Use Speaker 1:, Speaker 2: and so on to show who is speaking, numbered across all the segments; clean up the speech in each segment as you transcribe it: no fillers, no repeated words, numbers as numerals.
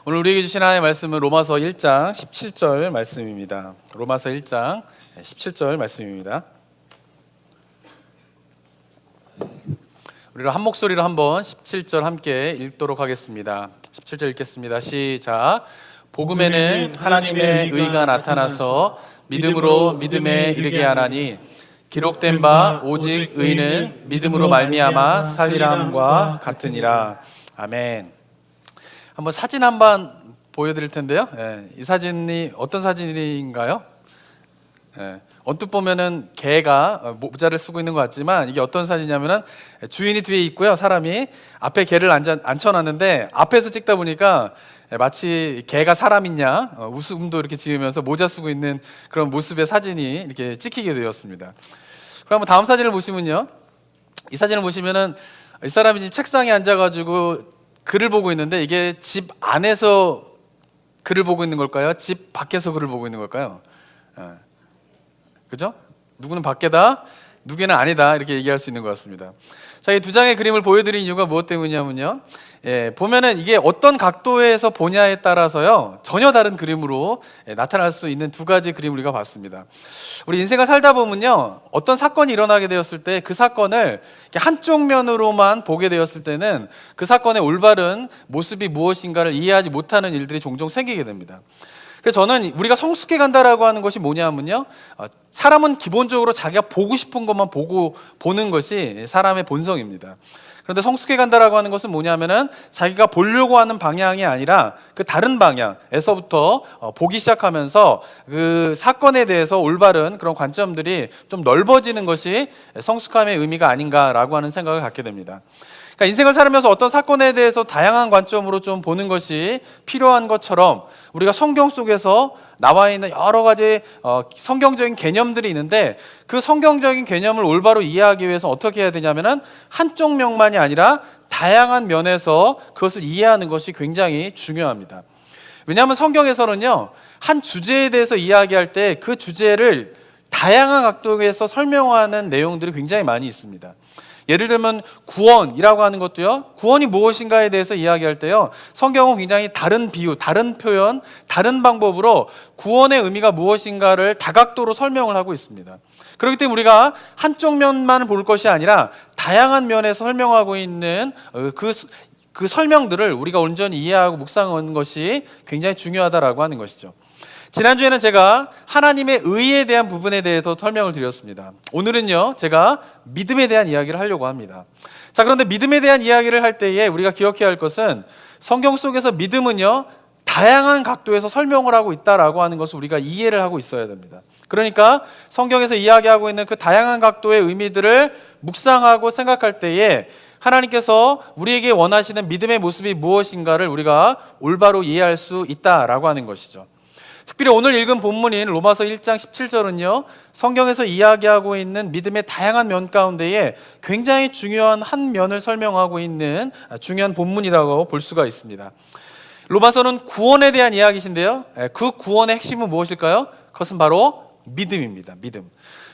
Speaker 1: 오늘 우리에게 주신 하나님의 말씀은 로마서 1장 17절 말씀입니다. 로마서 1장 17절 말씀입니다. 우리가 한 목소리로 한번 17절 함께 읽도록 하겠습니다. 17절 읽겠습니다. 시작. 복음에는 하나님의 의가 나타나서 믿음으로 믿음에 이르게 하나니 기록된 바 오직 의는 믿음으로 말미암아 살리라 함과 같으니라. 아멘. 한번 사진 한번 보여드릴 텐데요. 이 사진이 어떤 사진인가요? 언뜻 보면은 개가 모자를 쓰고 있는 것 같지만 이게 어떤 사진이냐면은 주인이 뒤에 있고요. 사람이 앞에 개를 앉혀놨는데 앞에서 찍다 보니까 마치 개가 사람이냐 웃음도 이렇게 지으면서 모자 쓰고 있는 그런 모습의 사진이 이렇게 찍히게 되었습니다. 그럼 다음 사진을 보시면요. 이 사진을 보시면은 이 사람이 지금 책상에 앉아가지고 글을 보고 있는데 이게 집 안에서 글을 보고 있는 걸까요? 집 밖에서 글을 보고 있는 걸까요? 그죠? 누구는 밖에다, 누구는 안이다 이렇게 얘기할 수 있는 것 같습니다. 자, 이 두 장의 그림을 보여드린 이유가 무엇 때문이냐면요. 보면은 이게 어떤 각도에서 보냐에 따라서요 전혀 다른 그림으로 나타날 수 있는 두 가지 그림을 우리가 봤습니다. 우리 인생을 살다 보면요 어떤 사건이 일어나게 되었을 때 그 사건을 한쪽 면으로만 보게 되었을 때는 그 사건의 올바른 모습이 무엇인가를 이해하지 못하는 일들이 종종 생기게 됩니다. 그래서 저는 우리가 성숙해 간다라고 하는 것이 뭐냐면요, 사람은 기본적으로 자기가 보고 싶은 것만 보는 것이 사람의 본성입니다. 그런데 성숙해 간다라고 하는 것은 뭐냐면은 자기가 보려고 하는 방향이 아니라 그 다른 방향에서부터 보기 시작하면서 그 사건에 대해서 올바른 그런 관점들이 좀 넓어지는 것이 성숙함의 의미가 아닌가라고 하는 생각을 갖게 됩니다. 그러니까 인생을 살면서 어떤 사건에 대해서 다양한 관점으로 좀 보는 것이 필요한 것처럼 우리가 성경 속에서 나와 있는 여러 가지 성경적인 개념들이 있는데 그 성경적인 개념을 올바로 이해하기 위해서 어떻게 해야 되냐면은 한쪽 면만이 아니라 다양한 면에서 그것을 이해하는 것이 굉장히 중요합니다. 왜냐하면 성경에서는요 한 주제에 대해서 이야기할 때 그 주제를 다양한 각도에서 설명하는 내용들이 굉장히 많이 있습니다. 예를 들면 구원이라고 하는 것도요, 구원이 무엇인가에 대해서 이야기할 때요 성경은 굉장히 다른 비유, 다른 표현, 다른 방법으로 구원의 의미가 무엇인가를 다각도로 설명을 하고 있습니다. 그렇기 때문에 우리가 한쪽 면만 볼 것이 아니라 다양한 면에서 설명하고 있는 그 설명들을 우리가 온전히 이해하고 묵상하는 것이 굉장히 중요하다라고 하는 것이죠. 지난주에는 제가 하나님의 의에 대한 부분에 대해서 설명을 드렸습니다. 오늘은요 제가 믿음에 대한 이야기를 하려고 합니다. 자, 그런데 믿음에 대한 이야기를 할 때에 우리가 기억해야 할 것은 성경 속에서 믿음은요 다양한 각도에서 설명을 하고 있다라고 하는 것을 우리가 이해를 하고 있어야 됩니다. 그러니까 성경에서 이야기하고 있는 그 다양한 각도의 의미들을 묵상하고 생각할 때에 하나님께서 우리에게 원하시는 믿음의 모습이 무엇인가를 우리가 올바로 이해할 수 있다라고 하는 것이죠. 특별히 오늘 읽은 본문인 로마서 1장 17절은요 성경에서 이야기하고 있는 믿음의 다양한 면 가운데에 굉장히 중요한 한 면을 설명하고 있는 중요한 본문이라고 볼 수가 있습니다. 로마서는 구원에 대한 이야기인데요 그 구원의 핵심은 무엇일까요? 그것은 바로 믿음입니다. 믿음.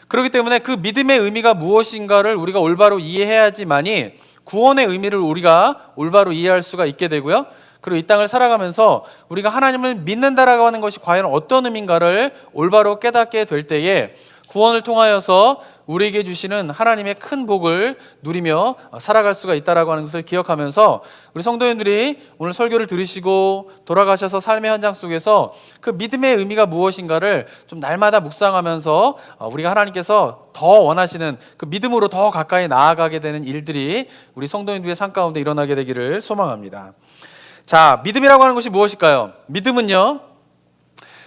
Speaker 1: 그렇기 때문에 그 믿음의 의미가 무엇인가를 우리가 올바로 이해해야지만이 구원의 의미를 우리가 올바로 이해할 수가 있게 되고요, 그리고 이 땅을 살아가면서 우리가 하나님을 믿는다라고 하는 것이 과연 어떤 의미인가를 올바로 깨닫게 될 때에 구원을 통하여서 우리에게 주시는 하나님의 큰 복을 누리며 살아갈 수가 있다라고 하는 것을 기억하면서 우리 성도님들이 오늘 설교를 들으시고 돌아가셔서 삶의 현장 속에서 그 믿음의 의미가 무엇인가를 좀 날마다 묵상하면서 우리가 하나님께서 더 원하시는 그 믿음으로 더 가까이 나아가게 되는 일들이 우리 성도님들의 삶 가운데 일어나게 되기를 소망합니다. 자, 믿음이라고 하는 것이 무엇일까요? 믿음은요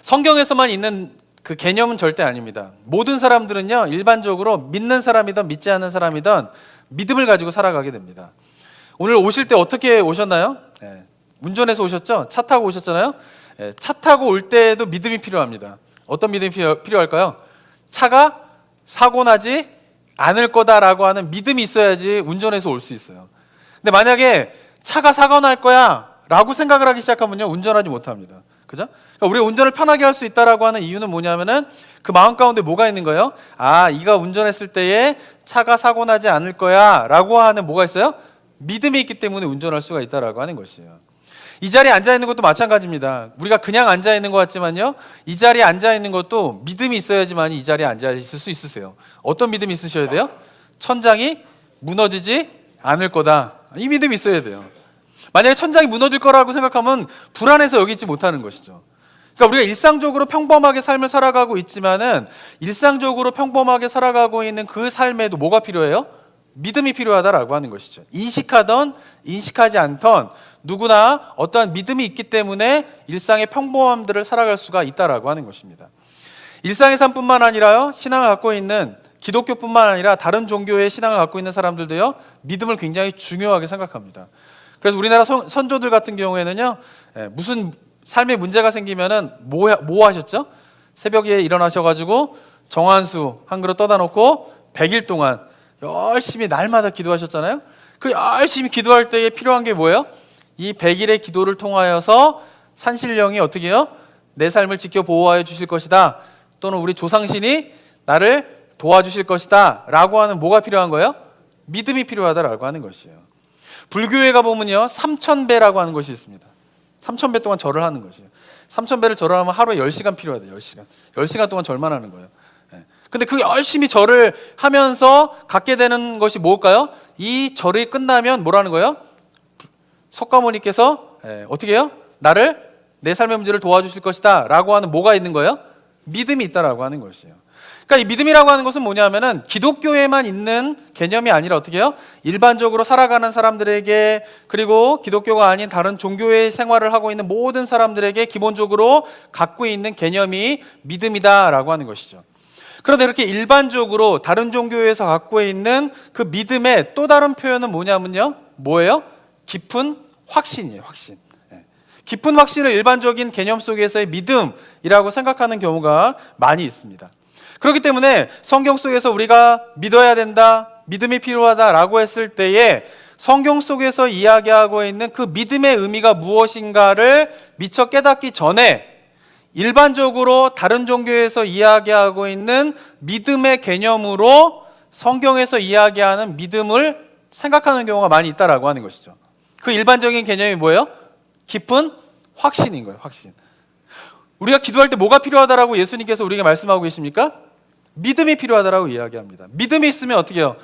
Speaker 1: 성경에서만 있는 그 개념은 절대 아닙니다. 모든 사람들은요 일반적으로 믿는 사람이든 믿지 않는 사람이든 믿음을 가지고 살아가게 됩니다. 오늘 오실 때 어떻게 오셨나요? 운전해서 오셨죠? 차 타고 오셨잖아요? 차 타고 올 때에도 믿음이 필요합니다. 어떤 믿음이 필요할까요? 차가 사고 나지 않을 거다라고 하는 믿음이 있어야지 운전해서 올 수 있어요. 근데 만약에 차가 사고 날 거야 라고 생각을 하기 시작하면요 운전하지 못합니다. 그죠? 그러니까 우리가 운전을 편하게 할 수 있다라고 하는 이유는 뭐냐면은 그 마음 가운데 뭐가 있는 거예요? 아, 이가 운전했을 때에 차가 사고 나지 않을 거야 라고 하는 뭐가 있어요? 믿음이 있기 때문에 운전할 수가 있다라고 하는 것이에요. 이 자리에 앉아 있는 것도 마찬가지입니다. 우리가 그냥 앉아 있는 것 같지만요, 이 자리에 앉아 있는 것도 믿음이 있어야지만 이 자리에 앉아 있을 수 있으세요. 어떤 믿음이 있으셔야 돼요? 천장이 무너지지 않을 거다. 이 믿음이 있어야 돼요. 만약에 천장이 무너질 거라고 생각하면 불안해서 여기 있지 못하는 것이죠. 그러니까 우리가 일상적으로 평범하게 삶을 살아가고 있지만은 일상적으로 평범하게 살아가고 있는 그 삶에도 뭐가 필요해요? 믿음이 필요하다라고 하는 것이죠. 인식하던 인식하지 않던 누구나 어떠한 믿음이 있기 때문에 일상의 평범함들을 살아갈 수가 있다라고 하는 것입니다. 일상의 삶뿐만 아니라요, 신앙을 갖고 있는 기독교뿐만 아니라 다른 종교의 신앙을 갖고 있는 사람들도요, 믿음을 굉장히 중요하게 생각합니다. 그래서 우리나라 선조들 같은 경우에는요, 무슨 삶에 문제가 생기면은 뭐 하셨죠? 새벽에 일어나셔가지고 정한수 한 그릇 떠다 놓고 100일 동안 열심히 날마다 기도하셨잖아요. 그 열심히 기도할 때에 필요한 게 뭐예요? 이 100일의 기도를 통하여서 산신령이 어떻게 해요? 내 삶을 지켜 보호하여 주실 것이다. 또는 우리 조상신이 나를 도와주실 것이다 라고 하는 뭐가 필요한 거예요? 믿음이 필요하다라고 하는 것이에요. 불교에 가보면요, 3000배라고 하는 것이 있습니다. 3000배 동안 절을 하는 것이에요. 3000배를 절을 하면 하루에 10시간 필요하대요. 10시간. 10시간 동안 절만 하는 거예요. 근데 그 열심히 절을 하면서 갖게 되는 것이 뭘까요? 이 절이 끝나면 뭐라는 거예요? 석가모니께서 어떻게 해요? 나를 내 삶의 문제를 도와주실 것이다 라고 하는 뭐가 있는 거예요? 믿음이 있다라고 하는 것이에요. 그러니까 이 믿음이라고 하는 것은 뭐냐면은 기독교에만 있는 개념이 아니라 어떻게 해요? 일반적으로 살아가는 사람들에게, 그리고 기독교가 아닌 다른 종교의 생활을 하고 있는 모든 사람들에게 기본적으로 갖고 있는 개념이 믿음이다라고 하는 것이죠. 그런데 이렇게 일반적으로 다른 종교에서 갖고 있는 그 믿음의 또 다른 표현은 뭐냐면요, 뭐예요? 깊은 확신이에요. 확신. 깊은 확신을 일반적인 개념 속에서의 믿음이라고 생각하는 경우가 많이 있습니다. 그렇기 때문에 성경 속에서 우리가 믿어야 된다, 믿음이 필요하다라고 했을 때에 성경 속에서 이야기하고 있는 그 믿음의 의미가 무엇인가를 미처 깨닫기 전에 일반적으로 다른 종교에서 이야기하고 있는 믿음의 개념으로 성경에서 이야기하는 믿음을 생각하는 경우가 많이 있다라고 하는 것이죠. 그 일반적인 개념이 뭐예요? 깊은 확신인 거예요. 확신. 우리가 기도할 때 뭐가 필요하다라고 예수님께서 우리에게 말씀하고 계십니까? 믿음이 필요하다라고 이야기합니다. 믿음이 있으면 어떻게 해요?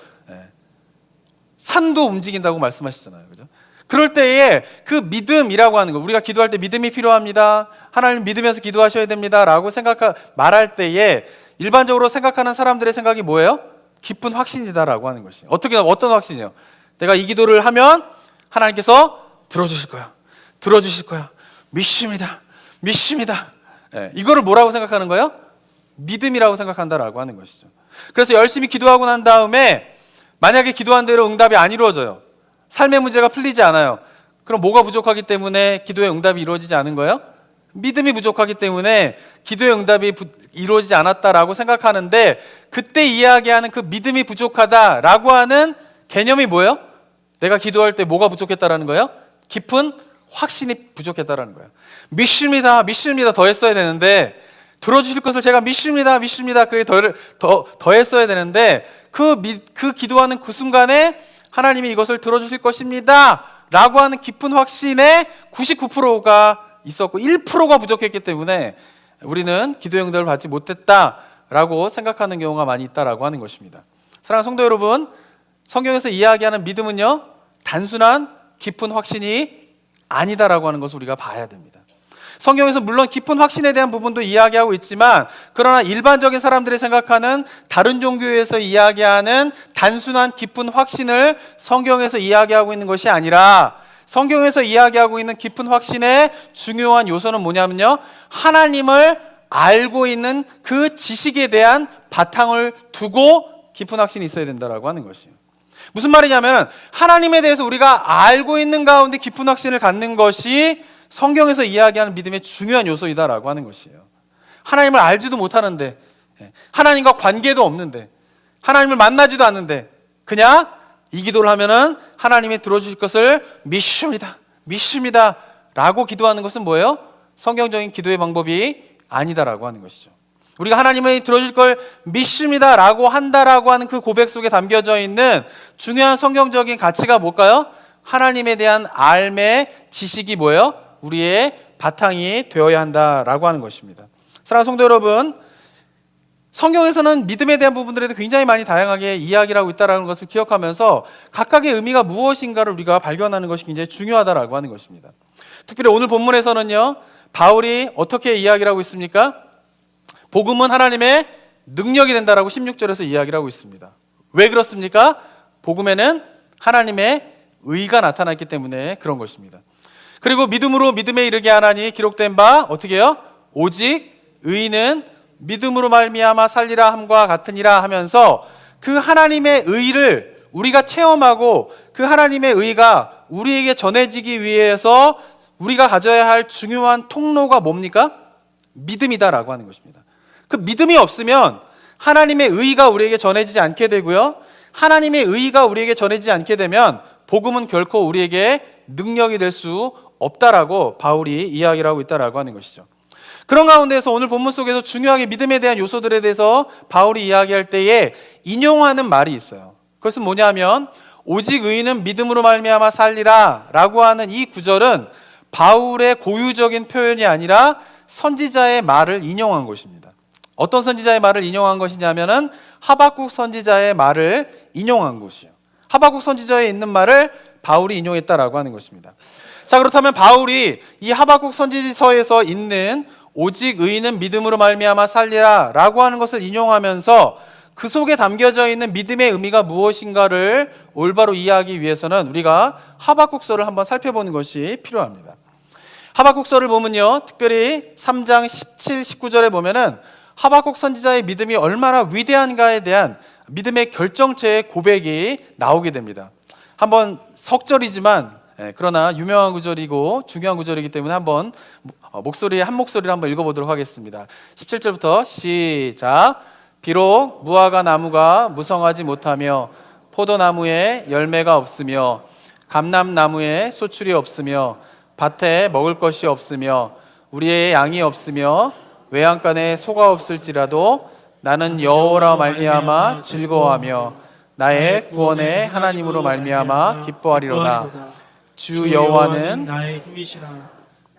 Speaker 1: 산도 움직인다고 말씀하셨잖아요. 그죠? 그럴 때에 그 믿음이라고 하는 거, 우리가 기도할 때 믿음이 필요합니다, 하나님 믿으면서 기도하셔야 됩니다 라고 말할 때에 일반적으로 생각하는 사람들의 생각이 뭐예요? 깊은 확신이다라고 하는 것이. 어떤 확신이요? 내가 이 기도를 하면 하나님께서 들어주실 거야, 들어주실 거야, 믿습니다, 믿습니다. 이거를 뭐라고 생각하는 거예요? 믿음이라고 생각한다라고 하는 것이죠. 그래서 열심히 기도하고 난 다음에 만약에 기도한 대로 응답이 안 이루어져요, 삶의 문제가 풀리지 않아요. 그럼 뭐가 부족하기 때문에 기도의 응답이 이루어지지 않은 거예요? 믿음이 부족하기 때문에 기도의 응답이 이루어지지 않았다라고 생각하는데, 그때 이야기하는 그 믿음이 부족하다라고 하는 개념이 뭐예요? 내가 기도할 때 뭐가 부족했다라는 거예요? 깊은 확신이 부족했다라는 거예요. 믿습니다, 믿습니다 더 했어야 되는데, 들어주실 것을 제가 믿습니다, 믿습니다 그게 더 했어야 되는데, 그 기도하는 그 순간에 하나님이 이것을 들어주실 것입니다 라고 하는 깊은 확신에 99%가 있었고 1%가 부족했기 때문에 우리는 기도의 응답을 받지 못했다라고 생각하는 경우가 많이 있다라고 하는 것입니다. 사랑하는 성도 여러분, 성경에서 이야기하는 믿음은요, 단순한 깊은 확신이 아니다라고 하는 것을 우리가 봐야 됩니다. 성경에서 물론 깊은 확신에 대한 부분도 이야기하고 있지만, 그러나 일반적인 사람들이 생각하는 다른 종교에서 이야기하는 단순한 깊은 확신을 성경에서 이야기하고 있는 것이 아니라, 성경에서 이야기하고 있는 깊은 확신의 중요한 요소는 뭐냐면요, 하나님을 알고 있는 그 지식에 대한 바탕을 두고 깊은 확신이 있어야 된다라고 하는 것이에요. 무슨 말이냐면, 하나님에 대해서 우리가 알고 있는 가운데 깊은 확신을 갖는 것이 성경에서 이야기하는 믿음의 중요한 요소이다라고 하는 것이에요. 하나님을 알지도 못하는데, 하나님과 관계도 없는데, 하나님을 만나지도 않는데 그냥 이 기도를 하면은 하나님이 들어주실 것을 믿습니다, 믿습니다 라고 기도하는 것은 뭐예요? 성경적인 기도의 방법이 아니다라고 하는 것이죠. 우리가 하나님이 들어줄 걸 믿습니다 라고 한다라고 하는 그 고백 속에 담겨져 있는 중요한 성경적인 가치가 뭘까요? 하나님에 대한 알매 지식이 뭐예요? 우리의 바탕이 되어야 한다라고 하는 것입니다. 사랑하는 성도 여러분, 성경에서는 믿음에 대한 부분들에 대해 굉장히 많이 다양하게 이야기를 하고 있다는 것을 기억하면서 각각의 의미가 무엇인가를 우리가 발견하는 것이 굉장히 중요하다라고 하는 것입니다. 특별히 오늘 본문에서는요, 바울이 어떻게 이야기를 하고 있습니까? 복음은 하나님의 능력이 된다라고 16절에서 이야기를 하고 있습니다. 왜 그렇습니까? 복음에는 하나님의 의가 나타났기 때문에 그런 것입니다. 그리고 믿음으로 믿음에 이르게 하나니 기록된 바 어떻게 해요? 오직 의인은 믿음으로 말미암아 살리라 함과 같으니라 하면서 그 하나님의 의를 우리가 체험하고 그 하나님의 의가 우리에게 전해지기 위해서 우리가 가져야 할 중요한 통로가 뭡니까? 믿음이다라고 하는 것입니다. 그 믿음이 없으면 하나님의 의가 우리에게 전해지지 않게 되고요, 하나님의 의가 우리에게 전해지지 않게 되면 복음은 결코 우리에게 능력이 될 수 없다라고 바울이 이야기를 하고 있다라고 하는 것이죠. 그런 가운데서 오늘 본문 속에서 중요하게 믿음에 대한 요소들에 대해서 바울이 이야기할 때에 인용하는 말이 있어요. 그것은 뭐냐면 오직 의인은 믿음으로 말미암아 살리라 라고 하는 이 구절은 바울의 고유적인 표현이 아니라 선지자의 말을 인용한 것입니다. 어떤 선지자의 말을 인용한 것이냐면은 하박국 선지자의 말을 인용한 것이요. 하박국 선지자에 있는 말을 바울이 인용했다라고 하는 것입니다. 자, 그렇다면 바울이 이 하박국 선지서에서 있는 오직 의인은 믿음으로 말미암아 살리라 라고 하는 것을 인용하면서 그 속에 담겨져 있는 믿음의 의미가 무엇인가를 올바로 이해하기 위해서는 우리가 하박국서를 한번 살펴보는 것이 필요합니다. 하박국서를 보면요, 특별히 3장 17, 19절에 보면은 하박국 선지자의 믿음이 얼마나 위대한가에 대한 믿음의 결정체의 고백이 나오게 됩니다. 한번 석절이지만 그러나 유명한 구절이고 중요한 구절이기 때문에 한번 한 목소리를 한번 읽어보도록 하겠습니다. 17절부터 시작. 비록 무화과 나무가 무성하지 못하며 포도나무에 열매가 없으며 감람나무에 수출이 없으며 밭에 먹을 것이 없으며 우리의 양이 없으며 외양간에 소가 없을지라도 나는 여호와라 말미암아 즐거워하며 나의 구원의 하나님으로 말미암아 기뻐하리로다. 주 여호와는
Speaker 2: 나의 힘이시라.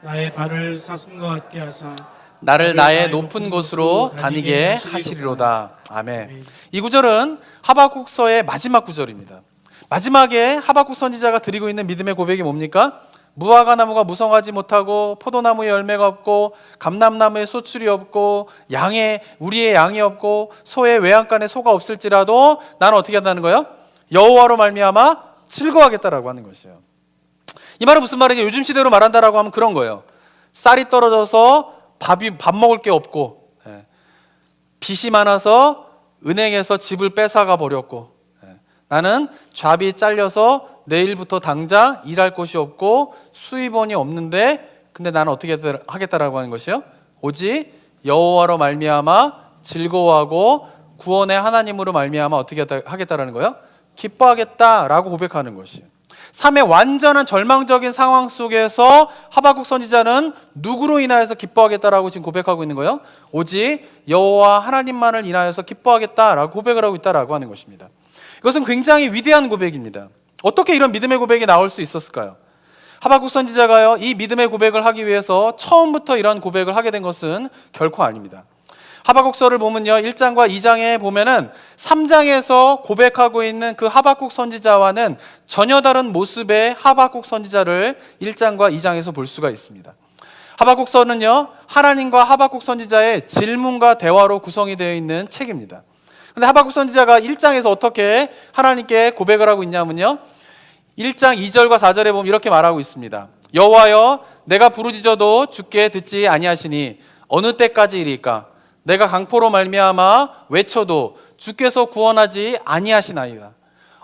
Speaker 2: 나의 발을 사슴과 같게 하사
Speaker 1: 나를 나의 높은 곳으로 다니게 하시리로다. 아멘. 이 구절은 하박국서의 마지막 구절입니다. 마지막에 하박국 선지자가 드리고 있는 믿음의 고백이 뭡니까? 무화과 나무가 무성하지 못하고 포도나무에 열매가 없고 감람나무에 소출이 없고 우리의 양이 없고 소의 외양간에 소가 없을지라도 나는 어떻게 한다는 거예요? 여호와로 말미암아 즐거워하겠다라고 하는 것이에요. 이 말은 무슨 말이냐? 요즘 시대로 말한다라고 하면 그런 거예요. 쌀이 떨어져서 밥 먹을 게 없고, 빚이 많아서 은행에서 집을 뺏어가 버렸고, 나는 잡이 잘려서 내일부터 당장 일할 곳이 없고 수입원이 없는데, 근데 나는 어떻게 하겠다라고 하는 것이요? 오직 여호와로 말미암아 즐거워하고 구원의 하나님으로 말미암아 어떻게 하겠다라는 거예요? 기뻐하겠다라고 고백하는 것이에요. 삶의 완전한 절망적인 상황 속에서 하박국 선지자는 누구로 인하여서 기뻐하겠다라고 지금 고백하고 있는 거예요? 오직 여호와 하나님만을 인하여서 기뻐하겠다라고 고백을 하고 있다라고 하는 것입니다. 이것은 굉장히 위대한 고백입니다. 어떻게 이런 믿음의 고백이 나올 수 있었을까요? 하박국 선지자가요, 이 믿음의 고백을 하기 위해서 처음부터 이런 고백을 하게 된 것은 결코 아닙니다. 하박국서를 보면요, 1장과 2장에 보면은 3장에서 고백하고 있는 그 하박국 선지자와는 전혀 다른 모습의 하박국 선지자를 1장과 2장에서 볼 수가 있습니다. 하박국서는요, 하나님과 하박국 선지자의 질문과 대화로 구성이 되어 있는 책입니다. 그런데 하박국 선지자가 1장에서 어떻게 하나님께 고백을 하고 있냐면요, 1장 2절과 4절에 보면 이렇게 말하고 있습니다. 여호와여, 내가 부르짖어도 주께 듣지 아니하시니 어느 때까지이리까? 내가 강포로 말미암아 외쳐도 주께서 구원하지 아니하시나이다.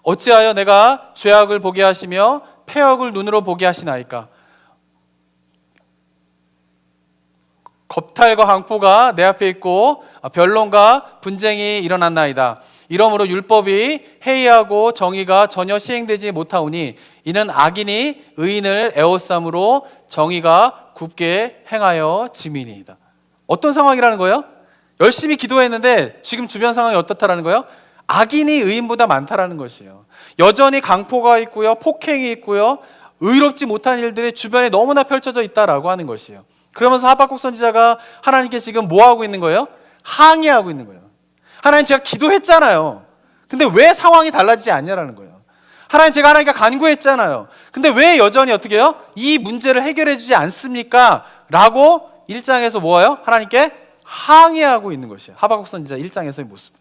Speaker 1: 어찌하여 내가 죄악을 보게 하시며 패역을 눈으로 보게 하시나이까? 겁탈과 강포가 내 앞에 있고 변론과 분쟁이 일어났나이다. 이러므로 율법이 해이하고 정의가 전혀 시행되지 못하오니 이는 악인이 의인을 애워싸므로 정의가 굽게 행하여 짐이니이다. 어떤 상황이라는 거예요? 열심히 기도했는데 지금 주변 상황이 어떻다라는 거예요? 악인이 의인보다 많다라는 것이에요. 여전히 강포가 있고요, 폭행이 있고요, 의롭지 못한 일들이 주변에 너무나 펼쳐져 있다라고 하는 것이에요. 그러면서 하박국 선지자가 하나님께 지금 뭐 하고 있는 거예요? 항의하고 있는 거예요. 하나님, 제가 기도했잖아요. 근데 왜 상황이 달라지지 않냐라는 거예요. 하나님, 제가 하나님께 간구했잖아요. 근데 왜 여전히 어떻게 해요? 이 문제를 해결해 주지 않습니까? 라고 1장에서 뭐예요? 하나님께 항의하고 있는 것이에요. 하박국 선지자 1장에서의 모습.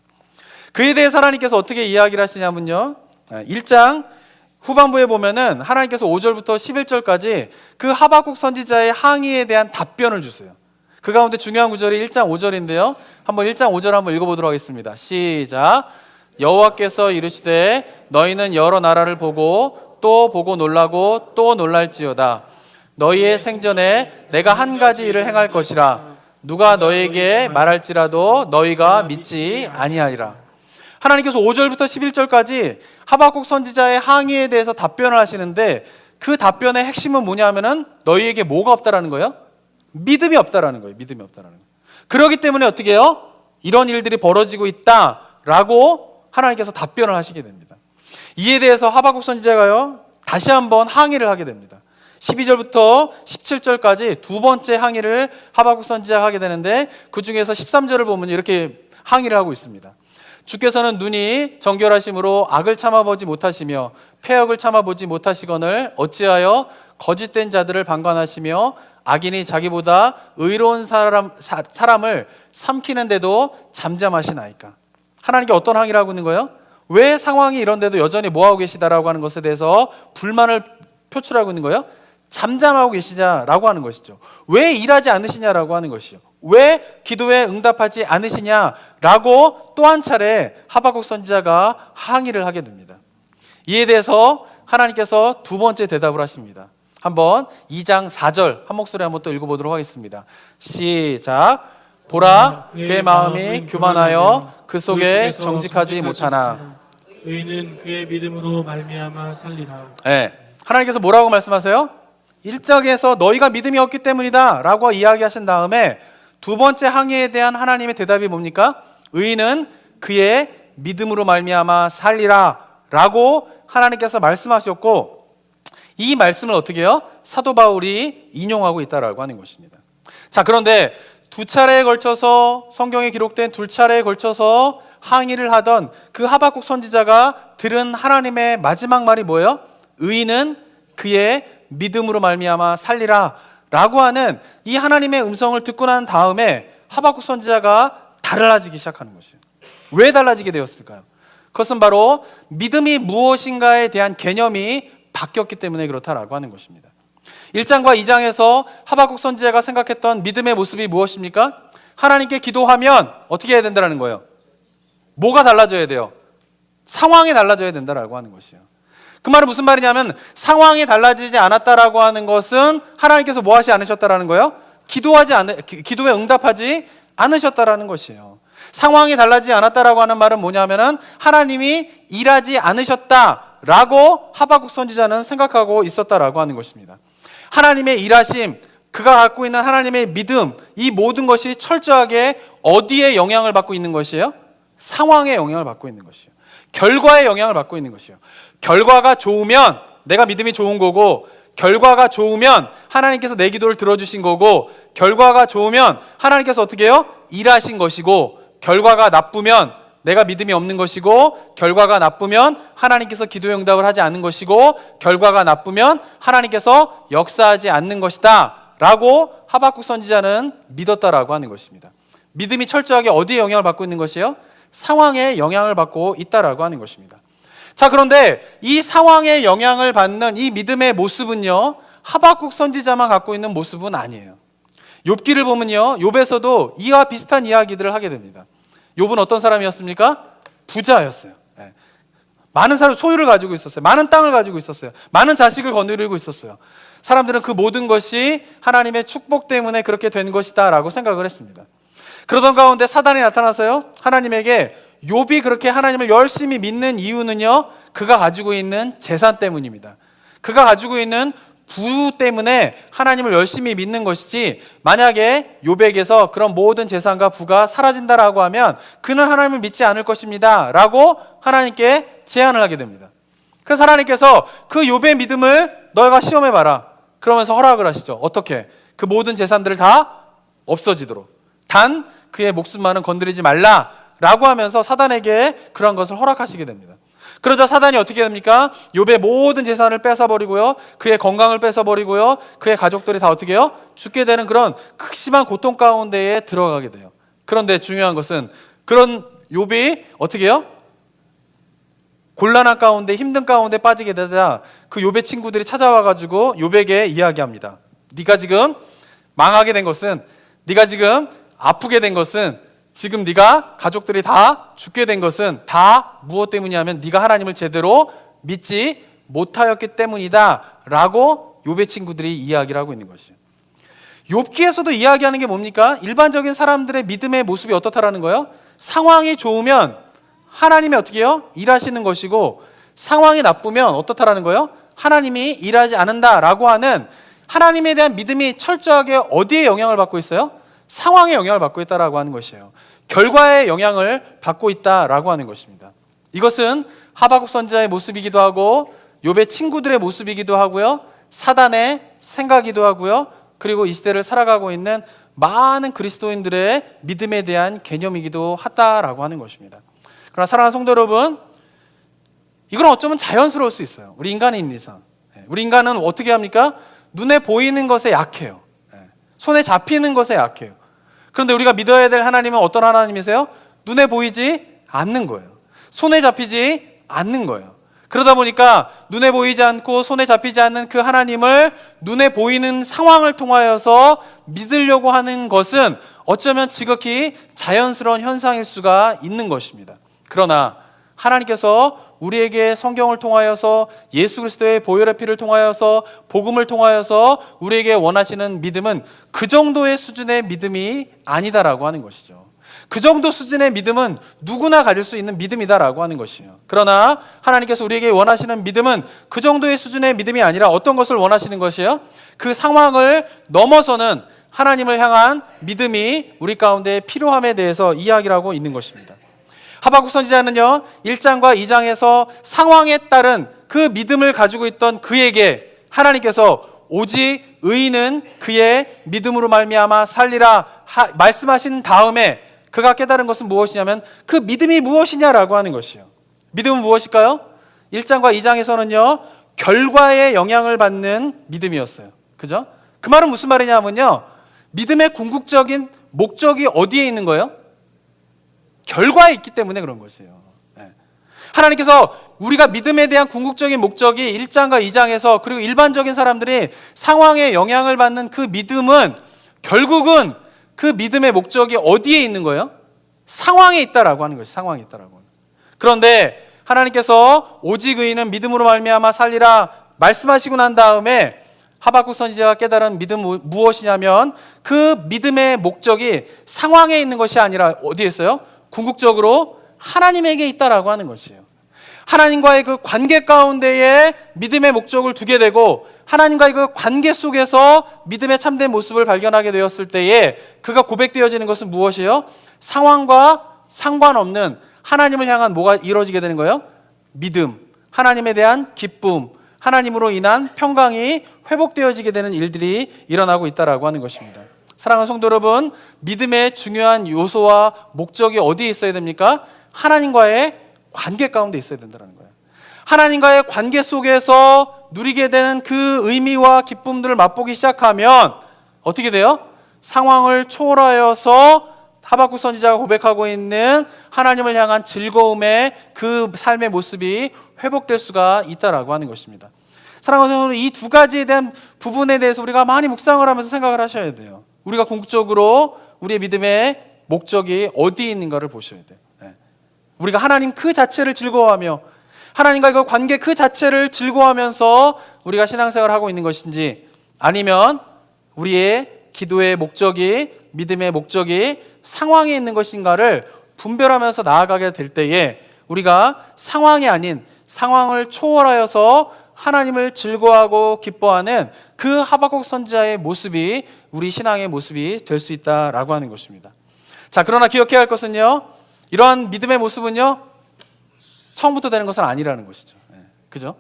Speaker 1: 그에 대해서 하나님께서 어떻게 이야기를 하시냐면요, 1장 후반부에 보면은 하나님께서 5절부터 11절까지 그 하박국 선지자의 항의에 대한 답변을 주세요. 그 가운데 중요한 구절이 1장 5절인데요. 한번 1장 5절 한번 읽어보도록 하겠습니다. 시작. 여호와께서 이르시되 너희는 여러 나라를 보고 또 보고 놀라고 또 놀랄지어다. 너희의 생전에 내가 한 가지 일을 행할 것이라. 누가 너희에게 말할지라도 너희가 믿지 아니하리라. 하나님께서 5절부터 11절까지 하박국 선지자의 항의에 대해서 답변을 하시는데, 그 답변의 핵심은 뭐냐면은 너희에게 뭐가 없다라는 거예요? 믿음이 없다라는 거예요. 믿음이 없다라는 거예요. 그렇기 때문에 어떻게 해요? 이런 일들이 벌어지고 있다라고 하나님께서 답변을 하시게 됩니다. 이에 대해서 하박국 선지자가요, 다시 한번 항의를 하게 됩니다. 12절부터 17절까지 두 번째 항의를 하박국 선지자가 하게 되는데, 그 중에서 13절을 보면 이렇게 항의를 하고 있습니다. 주께서는 눈이 정결하심으로 악을 참아보지 못하시며 패역을 참아보지 못하시거늘 어찌하여 거짓된 자들을 방관하시며 악인이 자기보다 의로운 사람을 삼키는데도 잠잠하시나이까. 하나님께 어떤 항의를 하고 있는 거예요? 왜 상황이 이런데도 여전히 뭐하고 계시다라고 하는 것에 대해서 불만을 표출하고 있는 거예요? 잠잠하고 계시냐라고 하는 것이죠. 왜 일하지 않으시냐라고 하는 것이죠. 왜 기도에 응답하지 않으시냐라고 또 한 차례 하박국 선지자가 항의를 하게 됩니다. 이에 대해서 하나님께서 두 번째 대답을 하십니다. 한번 2장 4절 한 목소리 한번 또 읽어보도록 하겠습니다. 시작. 보라, 그의 마음이 교만하여 그 속에 정직하지 못하나
Speaker 2: 의인은 그의 믿음으로 말미암아 살리라.
Speaker 1: 네. 하나님께서 뭐라고 말씀하세요? 1장에서 너희가 믿음이 없기 때문이다 라고 이야기하신 다음에 두 번째 항의에 대한 하나님의 대답이 뭡니까? 의인은 그의 믿음으로 말미암아 살리라 라고 하나님께서 말씀하셨고, 이 말씀을 어떻게 해요? 사도 바울이 인용하고 있다라고 하는 것입니다. 자, 그런데 두 차례에 걸쳐서 성경에 기록된 두 차례에 걸쳐서 항의를 하던 그 하박국 선지자가 들은 하나님의 마지막 말이 뭐예요? 의인은 그의 믿음으로 말미암아 살리라 라고 하는 이 하나님의 음성을 듣고 난 다음에 하박국 선지자가 달라지기 시작하는 것이에요. 왜 달라지게 되었을까요? 그것은 바로 믿음이 무엇인가에 대한 개념이 바뀌었기 때문에 그렇다라고 하는 것입니다. 1장과 2장에서 하박국 선지자가 생각했던 믿음의 모습이 무엇입니까? 하나님께 기도하면 어떻게 해야 된다는 거예요? 뭐가 달라져야 돼요? 상황이 달라져야 된다라고 하는 것이에요. 그 말은 무슨 말이냐면, 상황이 달라지지 않았다라고 하는 것은 하나님께서 뭐 하지 않으셨다라는 거예요? 기도에 응답하지 않으셨다라는 것이에요. 상황이 달라지지 않았다라고 하는 말은 뭐냐면은 하나님이 일하지 않으셨다라고 하박국 선지자는 생각하고 있었다라고 하는 것입니다. 하나님의 일하심, 그가 갖고 있는 하나님의 믿음, 이 모든 것이 철저하게 어디에 영향을 받고 있는 것이에요? 상황에 영향을 받고 있는 것이에요. 결과에 영향을 받고 있는 것이에요. 결과가 좋으면 내가 믿음이 좋은 거고, 결과가 좋으면 하나님께서 내 기도를 들어주신 거고, 결과가 좋으면 하나님께서 어떻게 해요? 일하신 것이고, 결과가 나쁘면 내가 믿음이 없는 것이고, 결과가 나쁘면 하나님께서 기도의 응답을 하지 않는 것이고, 결과가 나쁘면 하나님께서 역사하지 않는 것이다 라고 하박국 선지자는 믿었다라고 하는 것입니다. 믿음이 철저하게 어디에 영향을 받고 있는 것이에요? 상황에 영향을 받고 있다라고 하는 것입니다. 자, 그런데 이 상황에 영향을 받는 이 믿음의 모습은요, 하박국 선지자만 갖고 있는 모습은 아니에요. 욥기를 보면요, 욥에서도 이와 비슷한 이야기들을 하게 됩니다. 욥은 어떤 사람이었습니까? 부자였어요. 많은 소유를 가지고 있었어요. 많은 땅을 가지고 있었어요. 많은 자식을 거느리고 있었어요. 사람들은 그 모든 것이 하나님의 축복 때문에 그렇게 된 것이다 라고 생각을 했습니다. 그러던 가운데 사단이 나타나서요, 하나님에게 욥이 그렇게 하나님을 열심히 믿는 이유는요, 그가 가지고 있는 재산 때문입니다. 그가 가지고 있는 부 때문에 하나님을 열심히 믿는 것이지, 만약에 욥에게서 그런 모든 재산과 부가 사라진다라고 하면 그는 하나님을 믿지 않을 것입니다 라고 하나님께 제안을 하게 됩니다. 그래서 하나님께서 그 욥의 믿음을 너희가 시험해봐라. 그러면서 허락을 하시죠. 어떻게? 그 모든 재산들을 다 없어지도록. 단 그의 목숨만은 건드리지 말라라고 하면서 사단에게 그런 것을 허락하시게 됩니다. 그러자 사단이 어떻게 됩니까? 욥의 모든 재산을 뺏어버리고요, 그의 건강을 뺏어버리고요, 그의 가족들이 다 어떻게 해요? 죽게 되는 그런 극심한 고통 가운데에 들어가게 돼요. 그런데 중요한 것은 그런 욥이 어떻게 해요? 곤란한 가운데, 힘든 가운데 빠지게 되자 그 욥의 친구들이 찾아와가지고 욥에게 이야기합니다. 네가 지금 망하게 된 것은, 네가 지금 아프게 된 것은, 지금 네가 가족들이 다 죽게 된 것은 다 무엇 때문이냐면 네가 하나님을 제대로 믿지 못하였기 때문이다 라고 욥의 친구들이 이야기를 하고 있는 것이에요. 욥기에서도 이야기하는 게 뭡니까? 일반적인 사람들의 믿음의 모습이 어떻다라는 거예요? 상황이 좋으면 하나님이 어떻게 해요? 일하시는 것이고, 상황이 나쁘면 어떻다라는 거예요? 하나님이 일하지 않는다라고 하는 하나님에 대한 믿음이 철저하게 어디에 영향을 받고 있어요? 상황에 영향을 받고 있다라고 하는 것이에요. 결과에 영향을 받고 있다라고 하는 것입니다. 이것은 하박국 선지자의 모습이기도 하고 욥의 친구들의 모습이기도 하고요, 사단의 생각이기도 하고요, 그리고 이 시대를 살아가고 있는 많은 그리스도인들의 믿음에 대한 개념이기도 하다라고 하는 것입니다. 그러나 사랑하는 성도 여러분, 이건 어쩌면 자연스러울 수 있어요. 우리 인간인 이상. 우리 인간은 어떻게 합니까? 눈에 보이는 것에 약해요. 손에 잡히는 것에 약해요. 그런데 우리가 믿어야 될 하나님은 어떤 하나님이세요? 눈에 보이지 않는 거예요. 손에 잡히지 않는 거예요. 그러다 보니까 눈에 보이지 않고 손에 잡히지 않는 그 하나님을 눈에 보이는 상황을 통하여서 믿으려고 하는 것은 어쩌면 지극히 자연스러운 현상일 수가 있는 것입니다. 그러나 하나님께서 우리에게 성경을 통하여서 예수 그리스도의 보혈의 피를 통하여서 복음을 통하여서 우리에게 원하시는 믿음은 그 정도의 수준의 믿음이 아니다라고 하는 것이죠. 그 정도 수준의 믿음은 누구나 가질 수 있는 믿음이다라고 하는 것이에요. 그러나 하나님께서 우리에게 원하시는 믿음은 그 정도의 수준의 믿음이 아니라 어떤 것을 원하시는 것이에요? 그 상황을 넘어서는 하나님을 향한 믿음이 우리 가운데 필요함에 대해서 이야기를 하고 있는 것입니다. 하박국 선지자는요, 1장과 2장에서 상황에 따른 그 믿음을 가지고 있던 그에게 하나님께서 오직 의인은 그의 믿음으로 말미암아 살리라 말씀하신 다음에 그가 깨달은 것은 무엇이냐면 그 믿음이 무엇이냐라고 하는 것이에요. 믿음은 무엇일까요? 1장과 2장에서는요, 결과에 영향을 받는 믿음이었어요. 그죠? 그 말은 무슨 말이냐면요, 믿음의 궁극적인 목적이 어디에 있는 거예요? 결과에 있기 때문에 그런 것이에요. 하나님께서 우리가 믿음에 대한 궁극적인 목적이 1장과 2장에서, 그리고 일반적인 사람들이 상황에 영향을 받는 그 믿음은 결국은 그 믿음의 목적이 어디에 있는 거예요? 상황에 있다라고 하는 것이, 상황에 있다라고. 그런데 하나님께서 오직 의인은 믿음으로 말미암아 살리라 말씀하시고 난 다음에 하박국 선지자가 깨달은 믿음은 무엇이냐면 그 믿음의 목적이 상황에 있는 것이 아니라 어디에 있어요? 궁극적으로 하나님에게 있다라고 하는 것이에요. 하나님과의 그 관계 가운데에 믿음의 목적을 두게 되고, 하나님과의 그 관계 속에서 믿음의 참된 모습을 발견하게 되었을 때에 그가 고백되어지는 것은 무엇이에요? 상황과 상관없는 하나님을 향한 뭐가 이루어지게 되는 거예요? 믿음, 하나님에 대한 기쁨, 하나님으로 인한 평강이 회복되어지게 되는 일들이 일어나고 있다라고 하는 것입니다. 사랑하는 성도 여러분, 믿음의 중요한 요소와 목적이 어디에 있어야 됩니까? 하나님과의 관계 가운데 있어야 된다는 거예요. 하나님과의 관계 속에서 누리게 되는 그 의미와 기쁨들을 맛보기 시작하면 어떻게 돼요? 상황을 초월하여서 하박국 선지자가 고백하고 있는 하나님을 향한 즐거움의 그 삶의 모습이 회복될 수가 있다라고 하는 것입니다. 사랑하는 성도 여러분, 이 두 가지에 대한 부분에 대해서 우리가 많이 묵상을 하면서 생각을 하셔야 돼요. 우리가 궁극적으로 우리의 믿음의 목적이 어디에 있는가를 보셔야 돼요. 우리가 하나님 그 자체를 즐거워하며 하나님과의 그 관계 그 자체를 즐거워하면서 우리가 신앙생활을 하고 있는 것인지, 아니면 우리의 기도의 목적이, 믿음의 목적이 상황에 있는 것인가를 분별하면서 나아가게 될 때에 우리가 상황이 아닌 상황을 초월하여서 하나님을 즐거워하고 기뻐하는 그 하박국 선지자의 모습이 우리 신앙의 모습이 될 수 있다라고 하는 것입니다. 자, 그러나 기억해야 할 것은요, 이러한 믿음의 모습은요, 처음부터 되는 것은 아니라는 것이죠. 그죠?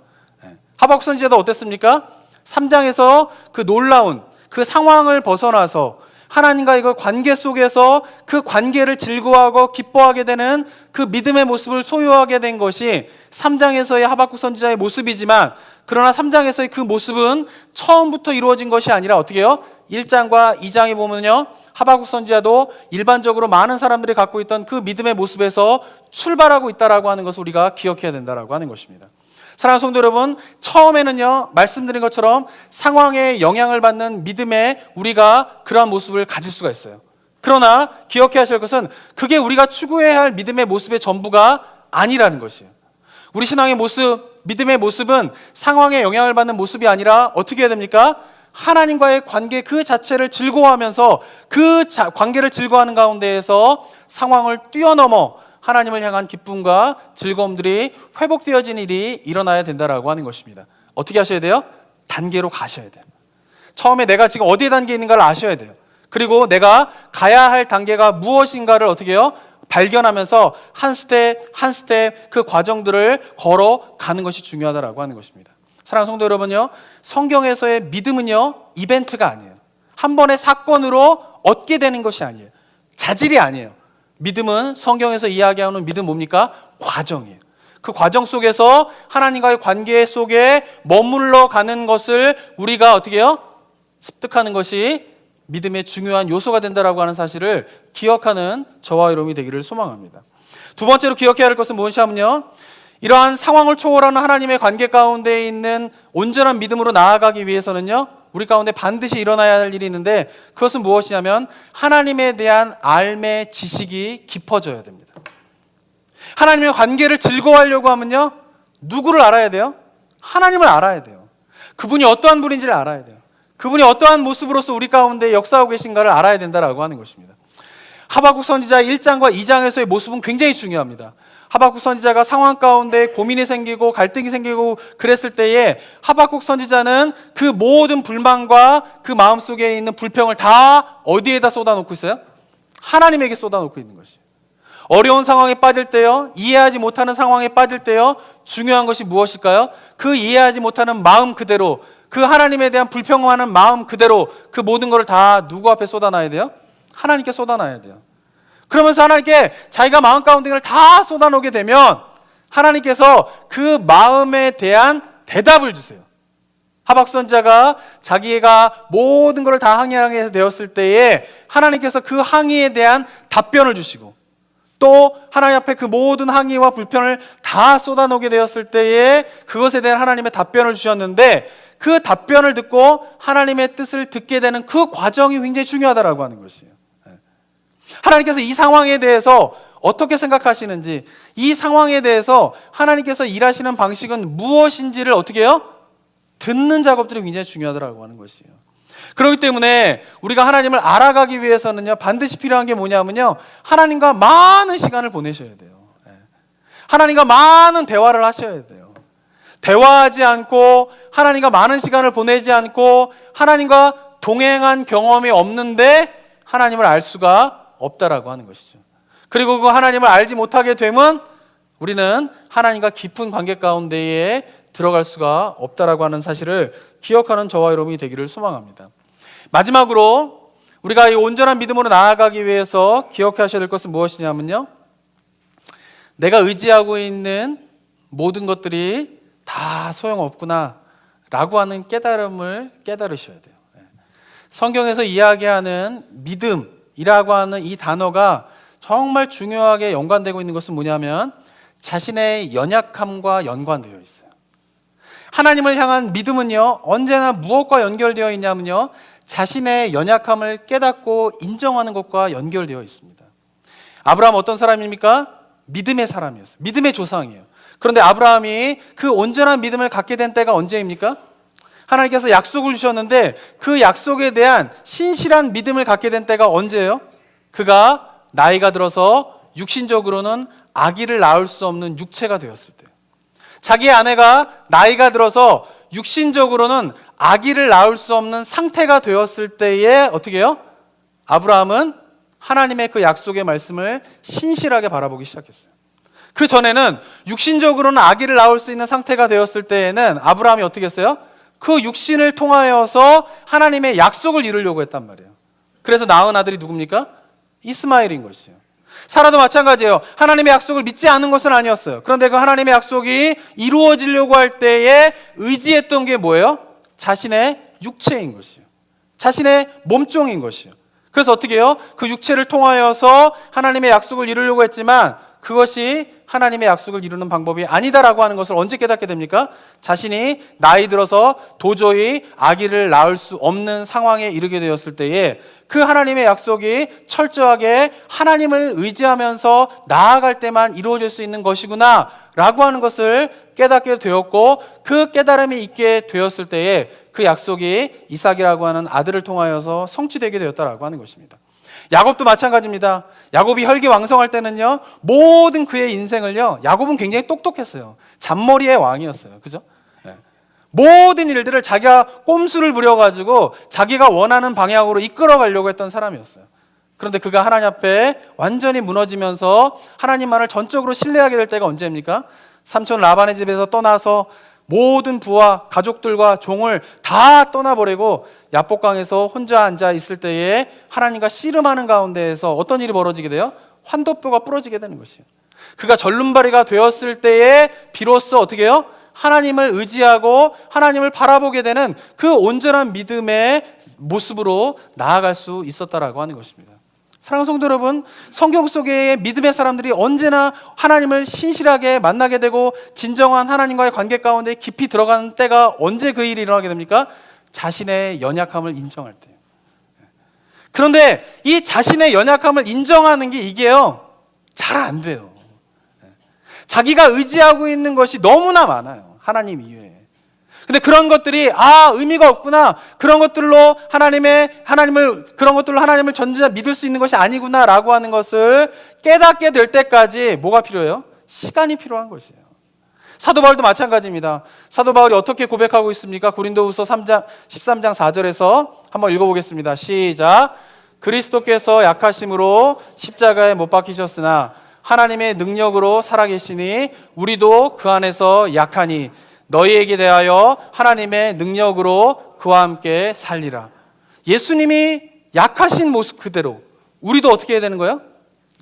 Speaker 1: 하박국 선지자도 어땠습니까? 3장에서 그 놀라운 그 상황을 벗어나서 하나님과의 그 관계 속에서 그 관계를 즐거워하고 기뻐하게 되는 그 믿음의 모습을 소유하게 된 것이 3장에서의 하박국 선지자의 모습이지만, 그러나 3장에서의 그 모습은 처음부터 이루어진 것이 아니라 어떻게 해요? 1장과 2장에 보면요, 하박국 선지자도 일반적으로 많은 사람들이 갖고 있던 그 믿음의 모습에서 출발하고 있다라고 하는 것을 우리가 기억해야 된다라고 하는 것입니다. 사랑하는 성도 여러분, 처음에는요, 말씀드린 것처럼 상황에 영향을 받는 믿음에 우리가 그러한 모습을 가질 수가 있어요. 그러나 기억해야 하실 것은 그게 우리가 추구해야 할 믿음의 모습의 전부가 아니라는 것이에요. 우리 신앙의 모습, 믿음의 모습은 상황에 영향을 받는 모습이 아니라 어떻게 해야 됩니까? 하나님과의 관계 그 자체를 즐거워하면서 그 관계를 즐거워하는 가운데에서 상황을 뛰어넘어 하나님을 향한 기쁨과 즐거움들이 회복되어지는 일이 일어나야 된다라고 하는 것입니다. 어떻게 하셔야 돼요? 단계로 가셔야 돼요. 처음에 내가 지금 어디에 단계에 있는가를 아셔야 돼요. 그리고 내가 가야 할 단계가 무엇인가를 어떻게 해요? 발견하면서 한 스텝 한 스텝 그 과정들을 걸어가는 것이 중요하다라고 하는 것입니다. 사랑하는 성도 여러분요, 성경에서의 믿음은요, 이벤트가 아니에요. 한 번의 사건으로 얻게 되는 것이 아니에요. 자질이 아니에요. 믿음은 성경에서 이야기하는 믿음 뭡니까? 과정이에요. 그 과정 속에서 하나님과의 관계 속에 머물러 가는 것을 우리가 어떻게 해요? 습득하는 것이 믿음의 중요한 요소가 된다라고 하는 사실을 기억하는 저와 여러분이 되기를 소망합니다. 두 번째로 기억해야 할 것은 무엇이냐면요, 이러한 상황을 초월하는 하나님의 관계 가운데 있는 온전한 믿음으로 나아가기 위해서는요, 우리 가운데 반드시 일어나야 할 일이 있는데, 그것은 무엇이냐면 하나님에 대한 알매 지식이 깊어져야 됩니다. 하나님의 관계를 즐거워하려고 하면요, 누구를 알아야 돼요? 하나님을 알아야 돼요. 그분이 어떠한 분인지를 알아야 돼요. 그분이 어떠한 모습으로서 우리 가운데 역사하고 계신가를 알아야 된다라고 하는 것입니다. 하박국 선지자 1장과 2장에서의 모습은 굉장히 중요합니다. 하박국 선지자가 상황 가운데 고민이 생기고 갈등이 생기고 그랬을 때에 하박국 선지자는 그 모든 불만과 그 마음속에 있는 불평을 다 어디에다 쏟아놓고 있어요? 하나님에게 쏟아놓고 있는 것이에요. 어려운 상황에 빠질 때요, 이해하지 못하는 상황에 빠질 때요, 중요한 것이 무엇일까요? 그 이해하지 못하는 마음 그대로, 그 하나님에 대한 불평하는 마음 그대로 그 모든 것을 다 누구 앞에 쏟아놔야 돼요? 하나님께 쏟아놔야 돼요. 그러면서 하나님께 자기가 마음 가운데 걸 다 쏟아놓게 되면 하나님께서 그 마음에 대한 대답을 주세요. 하박국 선지자가 자기가 모든 것을 다 항의하게 되었을 때에 하나님께서 그 항의에 대한 답변을 주시고, 또 하나님 앞에 그 모든 항의와 불편을 다 쏟아놓게 되었을 때에 그것에 대한 하나님의 답변을 주셨는데, 그 답변을 듣고 하나님의 뜻을 듣게 되는 그 과정이 굉장히 중요하다라고 하는 것이에요. 하나님께서 이 상황에 대해서 어떻게 생각하시는지, 이 상황에 대해서 하나님께서 일하시는 방식은 무엇인지를 어떻게 해요? 듣는 작업들이 굉장히 중요하다고 하는 것이에요. 그렇기 때문에 우리가 하나님을 알아가기 위해서는요, 반드시 필요한 게 뭐냐면요, 하나님과 많은 시간을 보내셔야 돼요. 하나님과 많은 대화를 하셔야 돼요. 대화하지 않고 하나님과 많은 시간을 보내지 않고 하나님과 동행한 경험이 없는데 하나님을 알 수가 없다라고 하는 것이죠. 그리고 그 하나님을 알지 못하게 되면 우리는 하나님과 깊은 관계 가운데에 들어갈 수가 없다라고 하는 사실을 기억하는 저와 여러분이 되기를 소망합니다. 마지막으로 우리가 이 온전한 믿음으로 나아가기 위해서 기억하셔야 될 것은 무엇이냐면요, 내가 의지하고 있는 모든 것들이 다 소용없구나 라고 하는 깨달음을 깨달으셔야 돼요. 성경에서 이야기하는 믿음이라고 하는 이 단어가 정말 중요하게 연관되고 있는 것은 뭐냐면 자신의 연약함과 연관되어 있어요. 하나님을 향한 믿음은요, 언제나 무엇과 연결되어 있냐면요, 자신의 연약함을 깨닫고 인정하는 것과 연결되어 있습니다. 아브라함 어떤 사람입니까? 믿음의 사람이었어요. 믿음의 조상이에요. 그런데 아브라함이 그 온전한 믿음을 갖게 된 때가 언제입니까? 하나님께서 약속을 주셨는데 그 약속에 대한 신실한 믿음을 갖게 된 때가 언제예요? 그가 나이가 들어서 육신적으로는 아기를 낳을 수 없는 육체가 되었을 때, 자기의 아내가 나이가 들어서 육신적으로는 아기를 낳을 수 없는 상태가 되었을 때에 어떻게 해요? 아브라함은 하나님의 그 약속의 말씀을 신실하게 바라보기 시작했어요. 그 전에는 육신적으로는 아기를 낳을 수 있는 상태가 되었을 때에는 아브라함이 어떻게 했어요? 그 육신을 통하여서 하나님의 약속을 이루려고 했단 말이에요. 그래서 낳은 아들이 누굽니까? 이스마엘인 것이에요. 사라도 마찬가지예요. 하나님의 약속을 믿지 않은 것은 아니었어요. 그런데 그 하나님의 약속이 이루어지려고 할 때에 의지했던 게 뭐예요? 자신의 육체인 것이에요. 자신의 몸종인 것이에요. 그래서 어떻게 해요? 그 육체를 통하여서 하나님의 약속을 이루려고 했지만 그것이 하나님의 약속을 이루는 방법이 아니다라고 하는 것을 언제 깨닫게 됩니까? 자신이 나이 들어서 도저히 아기를 낳을 수 없는 상황에 이르게 되었을 때에 그 하나님의 약속이 철저하게 하나님을 의지하면서 나아갈 때만 이루어질 수 있는 것이구나 라고 하는 것을 깨닫게 되었고, 그 깨달음이 있게 되었을 때에 그 약속이 이삭이라고 하는 아들을 통하여서 성취되게 되었다라고 하는 것입니다. 야곱도 마찬가지입니다. 야곱이 혈기왕성할 때는요, 모든 그의 인생을요, 야곱은 굉장히 똑똑했어요. 잔머리의 왕이었어요. 그죠? 네. 모든 일들을 자기가 꼼수를 부려가지고 자기가 원하는 방향으로 이끌어 가려고 했던 사람이었어요. 그런데 그가 하나님 앞에 완전히 무너지면서 하나님만을 전적으로 신뢰하게 될 때가 언제입니까? 삼촌 라반의 집에서 떠나서 모든 부와 가족들과 종을 다 떠나버리고 야복강에서 혼자 앉아 있을 때에 하나님과 씨름하는 가운데에서 어떤 일이 벌어지게 돼요? 환도뼈가 부러지게 되는 것이에요. 그가 절름발이가 되었을 때에 비로소 어떻게 해요? 하나님을 의지하고 하나님을 바라보게 되는 그 온전한 믿음의 모습으로 나아갈 수 있었다라고 하는 것입니다. 사랑하는 성도 여러분, 성경 속의 믿음의 사람들이 언제나 하나님을 신실하게 만나게 되고 진정한 하나님과의 관계 가운데 깊이 들어가는 때가 언제 그 일이 일어나게 됩니까? 자신의 연약함을 인정할 때. 그런데 이 자신의 연약함을 인정하는 게 이게요, 잘 안 돼요. 자기가 의지하고 있는 것이 너무나 많아요. 하나님 이외에. 근데 그런 것들이 의미가 없구나, 그런 것들로 하나님을 전적으로 믿을 수 있는 것이 아니구나라고 하는 것을 깨닫게 될 때까지 뭐가 필요해요? 시간이 필요한 것이에요. 사도 바울도 마찬가지입니다. 사도 바울이 어떻게 고백하고 있습니까? 고린도후서 13장 4절에서 한번 읽어보겠습니다. 시작. 그리스도께서 약하심으로 십자가에 못 박히셨으나 하나님의 능력으로 살아계시니 우리도 그 안에서 약하니 너희에게 대하여 하나님의 능력으로 그와 함께 살리라. 예수님이 약하신 모습 그대로 우리도 어떻게 해야 되는 거예요?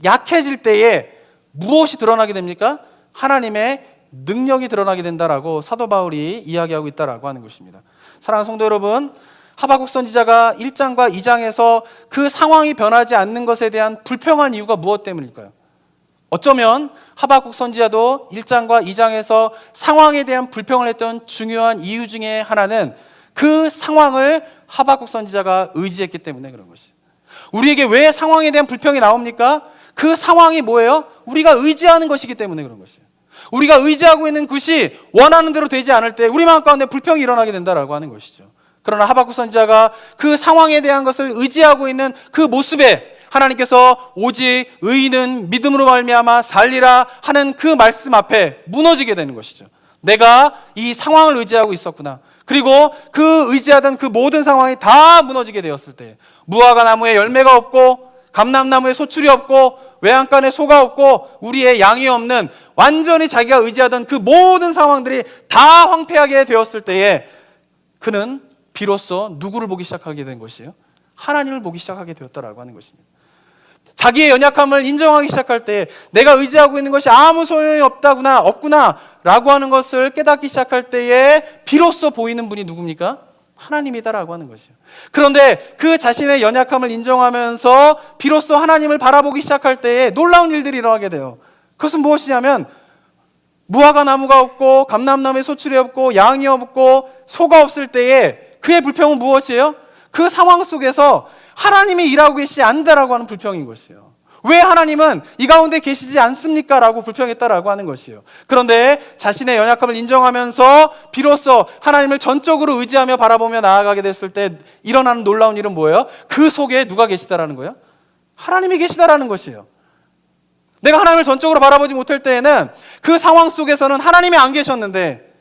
Speaker 1: 약해질 때에 무엇이 드러나게 됩니까? 하나님의 능력이 드러나게 된다라고 사도 바울이 이야기하고 있다라고 하는 것입니다. 사랑하는 성도 여러분, 하박국 선지자가 1장과 2장에서 그 상황이 변하지 않는 것에 대한 불평한 이유가 무엇 때문일까요? 어쩌면 하박국 선지자도 1장과 2장에서 상황에 대한 불평을 했던 중요한 이유 중에 하나는 그 상황을 하박국 선지자가 의지했기 때문에 그런 것이에요. 우리에게 왜 상황에 대한 불평이 나옵니까? 그 상황이 뭐예요? 우리가 의지하는 것이기 때문에 그런 것이에요. 우리가 의지하고 있는 것이 원하는 대로 되지 않을 때 우리 마음 가운데 불평이 일어나게 된다라고 하는 것이죠. 그러나 하박국 선지자가 그 상황에 대한 것을 의지하고 있는 그 모습에 하나님께서 오직 의인은 믿음으로 말미암아 살리라 하는 그 말씀 앞에 무너지게 되는 것이죠. 내가 이 상황을 의지하고 있었구나. 그리고 그 의지하던 그 모든 상황이 다 무너지게 되었을 때, 무화과 나무에 열매가 없고 감람나무에 소출이 없고 외양간에 소가 없고 우리의 양이 없는, 완전히 자기가 의지하던 그 모든 상황들이 다 황폐하게 되었을 때에 그는 비로소 누구를 보기 시작하게 된 것이에요? 하나님을 보기 시작하게 되었다라고 하는 것입니다. 자기의 연약함을 인정하기 시작할 때 내가 의지하고 있는 것이 아무 소용이 없구나 라고 하는 것을 깨닫기 시작할 때에 비로소 보이는 분이 누굽니까? 하나님이다라고 하는 것이에요. 그런데 그 자신의 연약함을 인정하면서 비로소 하나님을 바라보기 시작할 때에 놀라운 일들이 일어나게 돼요. 그것은 무엇이냐면 무화과 나무가 없고 감람나무에 소출이 없고 양이 없고 소가 없을 때에 그의 불평은 무엇이에요? 그 상황 속에서 하나님이 일하고 계시지 않는다라고 하는 불평인 것이에요. 왜 하나님은 이 가운데 계시지 않습니까? 라고 불평했다라고 하는 것이에요. 그런데 자신의 연약함을 인정하면서 비로소 하나님을 전적으로 의지하며 바라보며 나아가게 됐을 때 일어나는 놀라운 일은 뭐예요? 그 속에 누가 계시다라는 거예요? 하나님이 계시다라는 것이에요. 내가 하나님을 전적으로 바라보지 못할 때에는 그 상황 속에서는 하나님이 안 계셨는데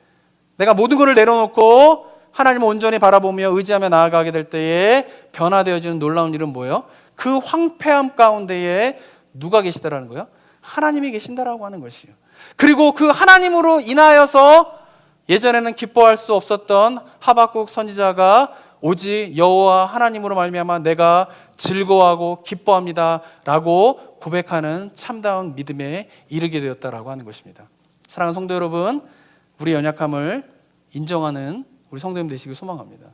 Speaker 1: 내가 모든 것을 내려놓고 하나님을 온전히 바라보며 의지하며 나아가게 될 때에 변화되어지는 놀라운 일은 뭐예요? 그 황폐함 가운데에 누가 계시다라는 거예요? 하나님이 계신다라고 하는 것이에요. 그리고 그 하나님으로 인하여서 예전에는 기뻐할 수 없었던 하박국 선지자가 오직 여호와 하나님으로 말미암아 내가 즐거워하고 기뻐합니다라고 고백하는 참다운 믿음에 이르게 되었다라고 하는 것입니다. 사랑하는 성도 여러분, 우리 연약함을 인정하는 우리 성도님 되시길 소망합니다.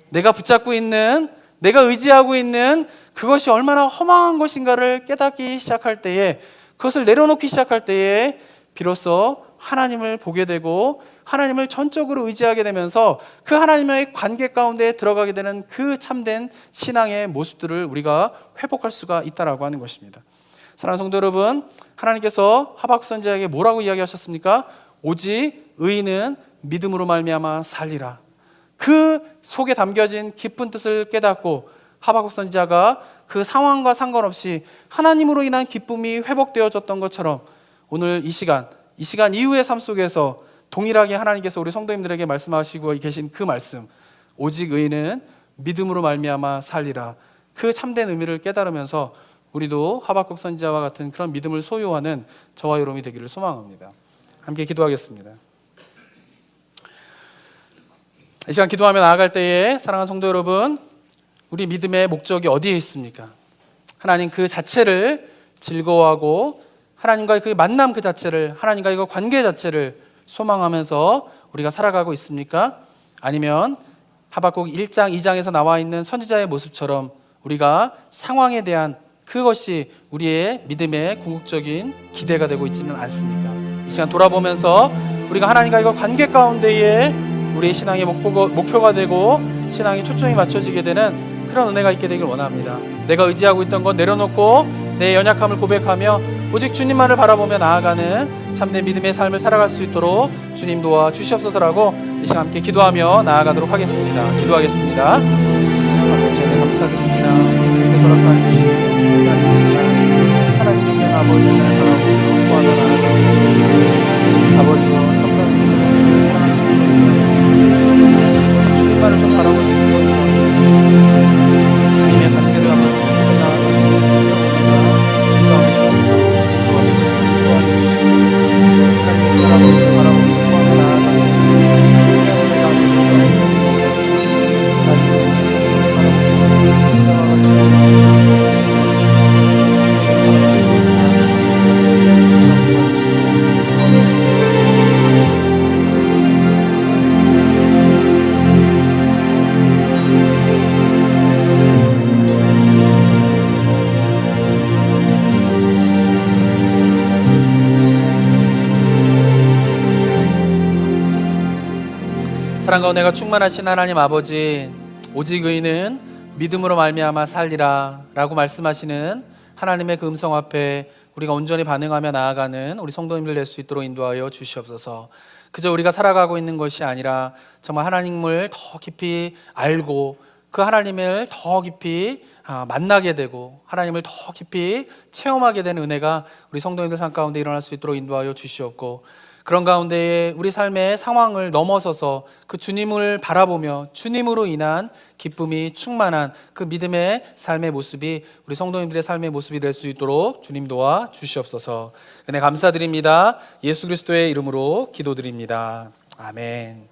Speaker 1: 내가 붙잡고 있는, 내가 의지하고 있는 그것이 얼마나 허망한 것인가를 깨닫기 시작할 때에, 그것을 내려놓기 시작할 때에 비로소 하나님을 보게 되고 하나님을 전적으로 의지하게 되면서 그 하나님의 관계 가운데 들어가게 되는 그 참된 신앙의 모습들을 우리가 회복할 수가 있다라고 하는 것입니다. 사랑하는 성도 여러분, 하나님께서 하박국 선지자에게 뭐라고 이야기하셨습니까? 오직 의인은 믿음으로 말미암아 살리라. 그 속에 담겨진 깊은 뜻을 깨닫고 하박국 선지자가 그 상황과 상관없이 하나님으로 인한 기쁨이 회복되어졌던 것처럼 오늘 이 시간 이후의 삶 속에서 동일하게 하나님께서 우리 성도님들에게 말씀하시고 계신 그 말씀, 오직 의인은 믿음으로 말미암아 살리라, 그 참된 의미를 깨달으면서 우리도 하박국 선지자와 같은 그런 믿음을 소유하는 저와 여러분이 되기를 소망합니다. 함께 기도하겠습니다. 이 시간 기도하며 나아갈 때에 사랑하는 성도 여러분, 우리 믿음의 목적이 어디에 있습니까? 하나님 그 자체를 즐거워하고 하나님과의 그 만남 그 자체를, 하나님과의 그 관계 자체를 소망하면서 우리가 살아가고 있습니까? 아니면 하박국 1장, 2장에서 나와 있는 선지자의 모습처럼 우리가 상황에 대한 그것이 우리의 믿음의 궁극적인 기대가 되고 있지는 않습니까? 이 시간 돌아보면서 우리가 하나님과의 그 관계 가운데에 우리의 신앙의 목표가 되고 신앙의 초점이 맞춰지게 되는 그런 은혜가 있게 되길 원합니다. 내가 의지하고 있던 것 내려놓고 내 연약함을 고백하며 오직 주님만을 바라보며 나아가는 참된 믿음의 삶을 살아갈 수 있도록 주님 도와 주시옵소서라고 이 시간 함께 기도하며 나아가도록 하겠습니다. 기도하겠습니다. 아버지 은혜 감사드립니다. 주님께서 허락하신 이 시간 하나님의 아버지를 바라보며 구하며 나아가고 아버지와 정답의 말씀을 사랑하시는 주님만을 좀 바라볼 수 있는 주님의 관계를 한번 나아가시고 사랑과 은혜가 충만하신 하나님 아버지, 오직 의인은 믿음으로 말미암아 살리라 라고 말씀하시는 하나님의 그 음성 앞에 우리가 온전히 반응하며 나아가는 우리 성도님들 될 수 있도록 인도하여 주시옵소서. 그저 우리가 살아가고 있는 것이 아니라 정말 하나님을 더 깊이 알고 그 하나님을 더 깊이 만나게 되고 하나님을 더 깊이 체험하게 되는 은혜가 우리 성도님들 삶 가운데 일어날 수 있도록 인도하여 주시옵고, 그런 가운데에 우리 삶의 상황을 넘어서서 그 주님을 바라보며 주님으로 인한 기쁨이 충만한 그 믿음의 삶의 모습이 우리 성도님들의 삶의 모습이 될 수 있도록 주님 도와 주시옵소서. 은혜 감사드립니다. 예수 그리스도의 이름으로 기도드립니다. 아멘.